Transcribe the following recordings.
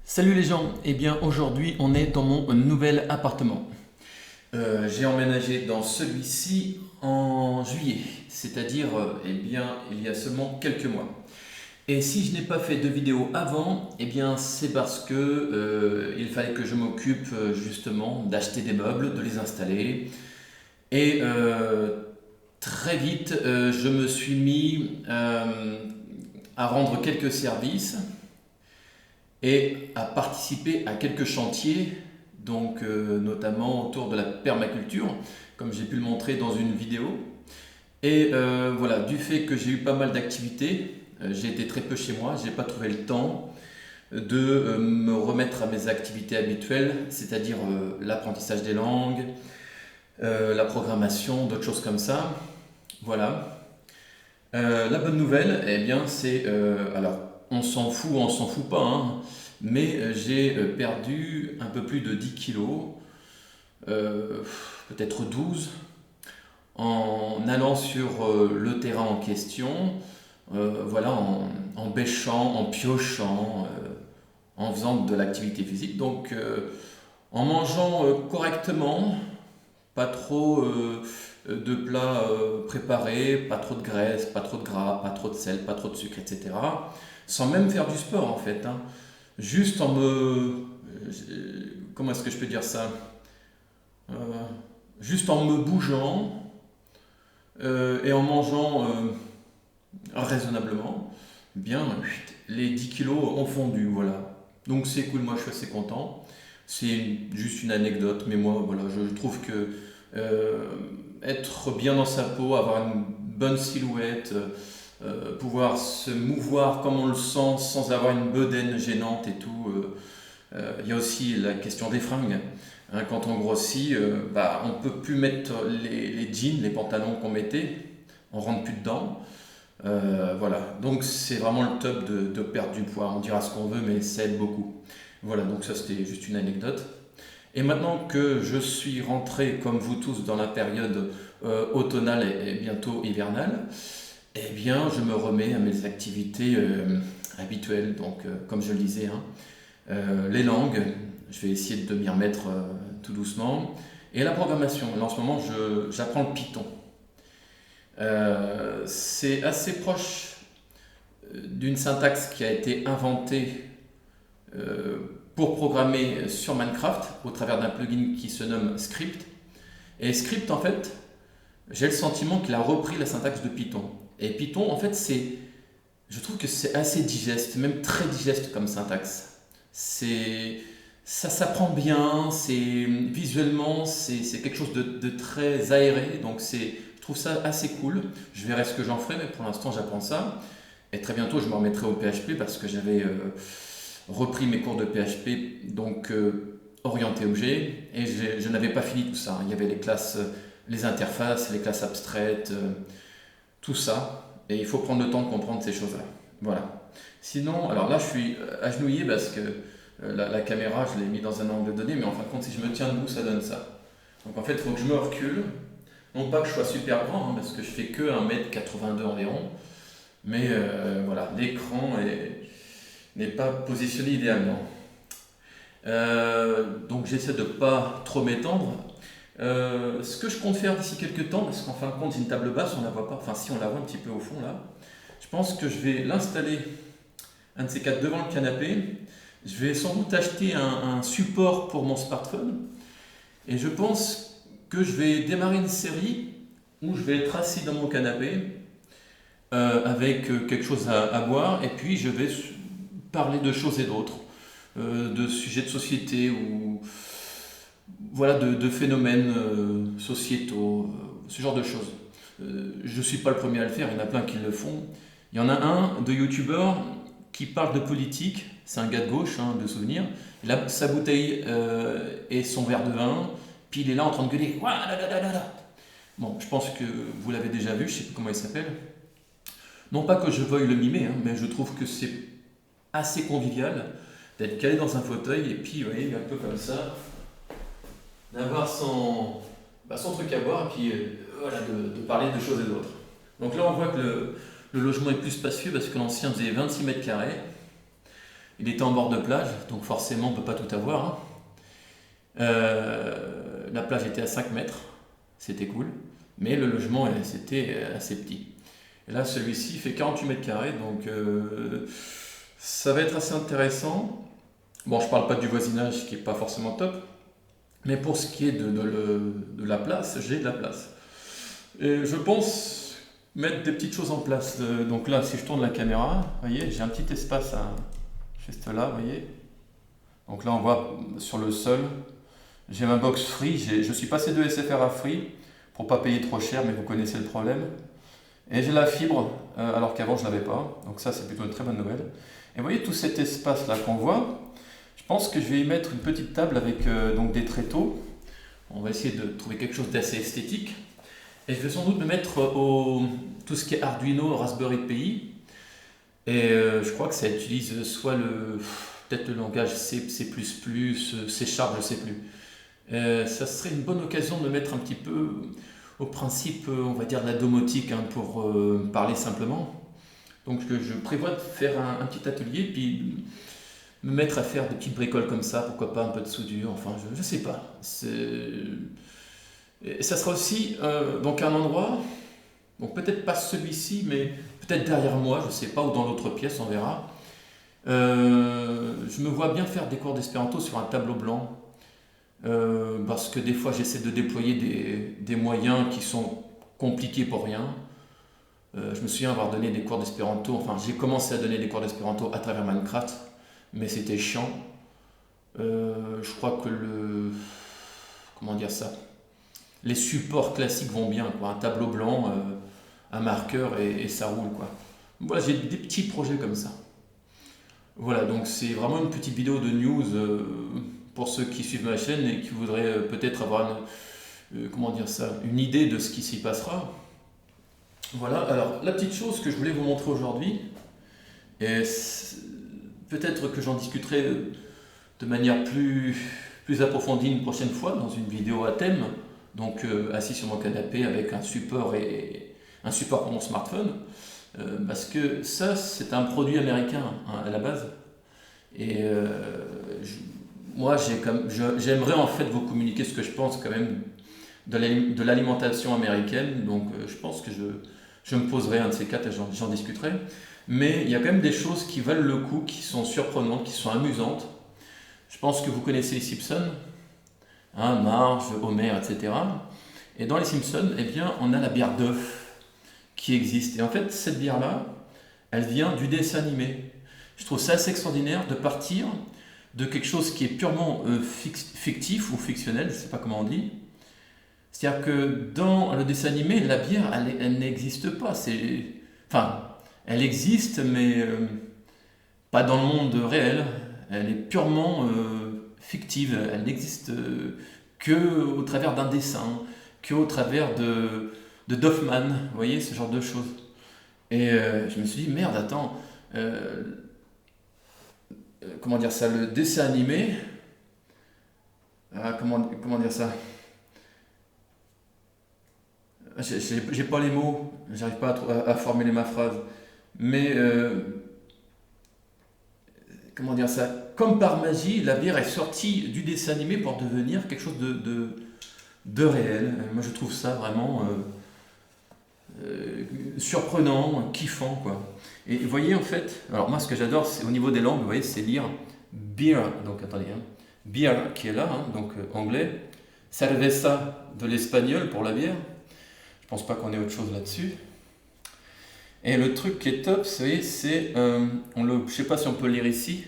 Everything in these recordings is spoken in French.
Salut les gens, eh bien aujourd'hui on est dans mon nouvel appartement. J'ai emménagé dans celui-ci en juillet, c'est-à-dire eh bien il y a seulement quelques mois. Et si je n'ai pas fait de vidéo avant, eh bien c'est parce que il fallait que je m'occupe justement d'acheter des meubles, de les installer. Et très vite je me suis mis à rendre quelques services et à participer à quelques chantiers, donc notamment autour de la permaculture, comme j'ai pu le montrer dans une vidéo. Et voilà, du fait que j'ai eu pas mal d'activités, j'ai été très peu chez moi, j'ai pas trouvé le temps de me remettre à mes activités habituelles, c'est-à-dire l'apprentissage des langues, la programmation, d'autres choses comme ça. Voilà. La bonne nouvelle, eh bien, c'est alors on s'en fout, on s'en fout pas, hein, mais j'ai perdu un peu plus de 10 kilos, euh, peut-être 12, en allant sur le terrain en question, voilà, en bêchant, en piochant, en faisant de l'activité physique. Donc, en mangeant correctement, pas trop de plats préparés, pas trop de graisse, pas trop de gras, pas trop de sel, pas trop de sucre, etc. Sans même faire du sport en fait, hein. Juste en me... Comment est-ce que je peux dire ça? Euh, Juste en me bougeant et en mangeant raisonnablement, eh bien les 10 kilos ont fondu, voilà. Donc c'est cool, moi je suis assez content. C'est juste une anecdote, mais moi voilà, je trouve que euh, être bien dans sa peau, avoir une bonne silhouette, pouvoir se mouvoir comme on le sent sans avoir une bedaine gênante et tout. Il y a aussi la question des fringues. Hein, quand on grossit, bah, on ne peut plus mettre les jeans, les pantalons qu'on mettait, on rentre plus dedans. Voilà, donc c'est vraiment le top de perdre du poids. On dira ce qu'on veut, mais ça aide beaucoup. Voilà, donc ça c'était juste une anecdote. Et maintenant que je suis rentré, comme vous tous, dans la période automnale et bientôt hivernale, eh bien, je me remets à mes activités habituelles. Donc, comme je le disais, hein, les langues, je vais essayer de m'y remettre tout doucement. Et la programmation. Là, en ce moment, j'apprends le Python. C'est assez proche d'une syntaxe qui a été inventée euh, pour programmer sur Minecraft au travers d'un plugin qui se nomme Script. Et Script, en fait, j'ai le sentiment qu'il a repris la syntaxe de Python. Et Python, en fait, je trouve que c'est assez digeste, même très digeste comme syntaxe. C'est, ça s'apprend bien, visuellement, c'est quelque chose de très aéré, donc je trouve ça assez cool. Je verrai ce que j'en ferai, mais pour l'instant, j'apprends ça. Et très bientôt, je me remettrai au PHP parce que j'avais repris mes cours de PHP, donc orienté objet, et je n'avais pas fini tout ça. Il y avait les classes, les interfaces, les classes abstraites, tout ça, et il faut prendre le temps de comprendre ces choses-là. Voilà. Sinon, alors là, je suis agenouillé parce que la caméra, je l'ai mis dans un angle donné, mais en fin de compte, si je me tiens debout, ça donne ça. Donc en fait, il faut que je me recule. Non pas que je sois super grand, hein, parce que je fais que 1,82 m environ, mais voilà, n'est pas positionné idéalement. Donc j'essaie de ne pas trop m'étendre. Ce que je compte faire d'ici quelques temps, parce qu'en fin de compte j'ai une table basse, on la voit pas, enfin si on la voit un petit peu au fond là, je pense que je vais l'installer, un de ces quatre, devant le canapé. Je vais sans doute acheter un support pour mon smartphone, et je pense que je vais démarrer une série où je vais être assis dans mon canapé avec quelque chose à boire, et puis je vais parler de choses et d'autres, de sujets de société ou voilà, de phénomènes sociétaux, ce genre de choses. Je ne suis pas le premier à le faire, il y en a plein qui le font. Il y en a un de youtubeur qui parle de politique, c'est un gars de gauche, hein, de souvenir. Il a sa bouteille et son verre de vin, puis il est là en train de gueuler. Ouah, là, là, là, là, là. Bon, je pense que vous l'avez déjà vu, je ne sais plus comment il s'appelle. Non pas que je veuille le mimer, hein, mais je trouve que c'est assez convivial d'être calé dans un fauteuil et puis, vous voyez, un peu comme ça, d'avoir son truc à boire et puis voilà, de parler de choses et d'autres. Donc là, on voit que le logement est plus spacieux parce que l'ancien faisait 26 mètres carrés. Il était en bord de plage, donc forcément on ne peut pas tout avoir, hein. La plage était à 5 mètres, c'était cool, mais le logement c'était assez petit. Et là celui-ci fait 48 mètres carrés, donc ça va être assez intéressant. Bon, je parle pas du voisinage qui est pas forcément top, mais pour ce qui est de la place, j'ai de la place. Et je pense mettre des petites choses en place. Donc là, si je tourne la caméra, vous voyez, j'ai un petit espace juste là, vous voyez. Donc là, on voit sur le sol, j'ai ma box Free. Je suis passé de SFR à Free pour pas payer trop cher, mais vous connaissez le problème. Et j'ai la fibre, alors qu'avant je l'avais pas. Donc ça, c'est plutôt une très bonne nouvelle. Et vous voyez tout cet espace là qu'on voit. Je pense que je vais y mettre une petite table avec donc des tréteaux. On va essayer de trouver quelque chose d'assez esthétique. Et je vais sans doute me mettre tout ce qui est Arduino, Raspberry Pi. Et je crois que ça utilise soit peut-être le langage C, C++, C Sharp, je ne sais plus. Ça serait une bonne occasion de me mettre un petit peu au principe, on va dire, de la domotique, hein, pour parler simplement. Donc je prévois de faire un petit atelier, puis me mettre à faire des petites bricoles comme ça, pourquoi pas un peu de soudure, enfin je sais pas. Et ça sera aussi donc un endroit, donc peut-être pas celui-ci, mais peut-être derrière moi, je sais pas, ou dans l'autre pièce, on verra. Je me vois bien faire des cours d'espéranto sur un tableau blanc, parce que des fois j'essaie de déployer des moyens qui sont compliqués pour rien. Je me souviens avoir donné des cours d'espéranto, enfin j'ai commencé à donner des cours d'espéranto à travers Minecraft, mais c'était chiant. Je crois que comment dire ça? Les supports classiques vont bien, quoi. Un tableau blanc, un marqueur et ça roule, quoi. Voilà, j'ai des petits projets comme ça. Voilà, donc c'est vraiment une petite vidéo de news pour ceux qui suivent ma chaîne et qui voudraient peut-être avoir comment dire ça, une idée de ce qui s'y passera. Voilà, alors la petite chose que je voulais vous montrer aujourd'hui, et peut-être que j'en discuterai de manière plus approfondie une prochaine fois dans une vidéo à thème, donc assis sur mon canapé avec un support pour mon smartphone, parce que ça c'est un produit américain, hein, à la base, et moi j'aimerais en fait vous communiquer ce que je pense quand même de l'alimentation américaine, donc je pense que je me poserai un de ces quatre et j'en discuterai, mais il y a quand même des choses qui valent le coup, qui sont surprenantes, qui sont amusantes. Je pense que vous connaissez les Simpsons, hein, Marge, Homer, etc. Et dans les Simpsons, eh bien, on a la bière d'œuf qui existe. Et en fait, cette bière-là, elle vient du dessin animé. Je trouve ça assez extraordinaire de partir de quelque chose qui est purement fictif ou fictionnel, je ne sais pas comment on dit. C'est-à-dire que dans le dessin animé, la bière, elle n'existe pas. Enfin, elle existe, mais pas dans le monde réel. Elle est purement fictive. Elle n'existe que au travers d'un dessin, que au travers de Doffman. Vous voyez, ce genre de choses. Et je me suis dit, merde, attends, comment dire ça, le dessin animé, comment dire ça, j'ai pas les mots, j'arrive pas à formuler ma phrase, mais comment dire ça, comme par magie, la bière est sortie du dessin animé pour devenir quelque chose de réel. Moi je trouve ça vraiment surprenant, kiffant, quoi. Et vous voyez en fait, alors moi ce que j'adore c'est au niveau des langues, vous voyez, c'est lire beer, donc attendez, hein, beer qui est là, hein, donc anglais, cerveza de l'espagnol pour la bière, je pense pas qu'on ait autre chose là-dessus. Et le truc qui est top, vous voyez, c'est, je sais pas si on peut lire ici,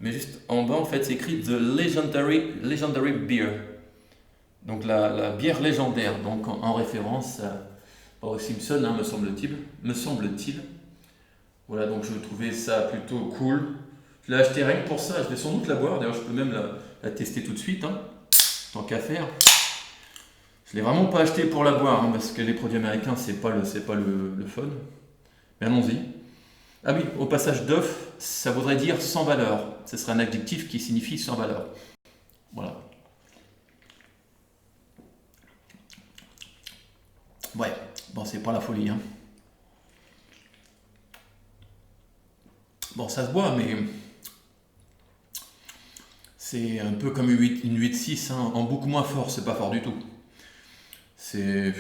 mais juste en bas en fait c'est écrit The Legendary Beer, donc la bière légendaire, donc en référence aux Simpsons, hein, me semble-t-il. Voilà, donc je trouvais ça plutôt cool. Je l'ai acheté rien que pour ça, je vais sans doute la boire, d'ailleurs je peux même la tester tout de suite, hein, tant qu'à faire. Je l'ai vraiment pas acheté pour la boire, hein, parce que les produits américains c'est pas le fun. Mais allons-y. Ah oui, au passage d'œuf, ça voudrait dire sans valeur. Ce serait un adjectif qui signifie sans valeur. Voilà. Ouais, bon c'est pas la folie, hein. Bon, ça se boit, mais c'est un peu comme une 8-6, hein, en beaucoup moins fort, c'est pas fort du tout. C'est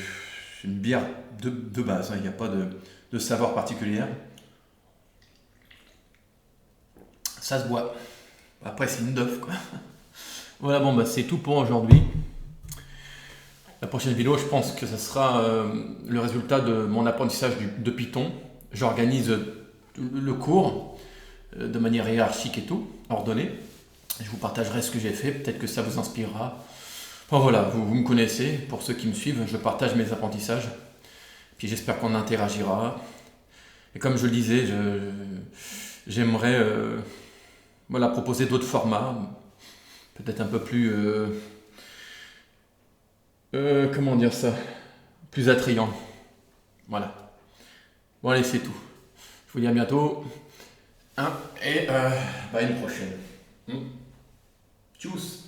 une bière de base, hein, il n'y a pas de saveur particulière. Ça se boit. Après, c'est une dove, quoi. Voilà, bon, bah, c'est tout pour aujourd'hui. La prochaine vidéo, je pense que ce sera le résultat de mon apprentissage de Python. J'organise le cours de manière hiérarchique et tout, ordonnée. Je vous partagerai ce que j'ai fait, peut-être que ça vous inspirera. Enfin voilà, vous me connaissez, pour ceux qui me suivent, je partage mes apprentissages. Puis j'espère qu'on interagira. Et comme je le disais, j'aimerais voilà, proposer d'autres formats, peut-être un peu plus... comment dire ça? Plus attrayant. Voilà. Bon allez, c'est tout. Je vous dis à bientôt. Hein, et à une prochaine. Tchuss.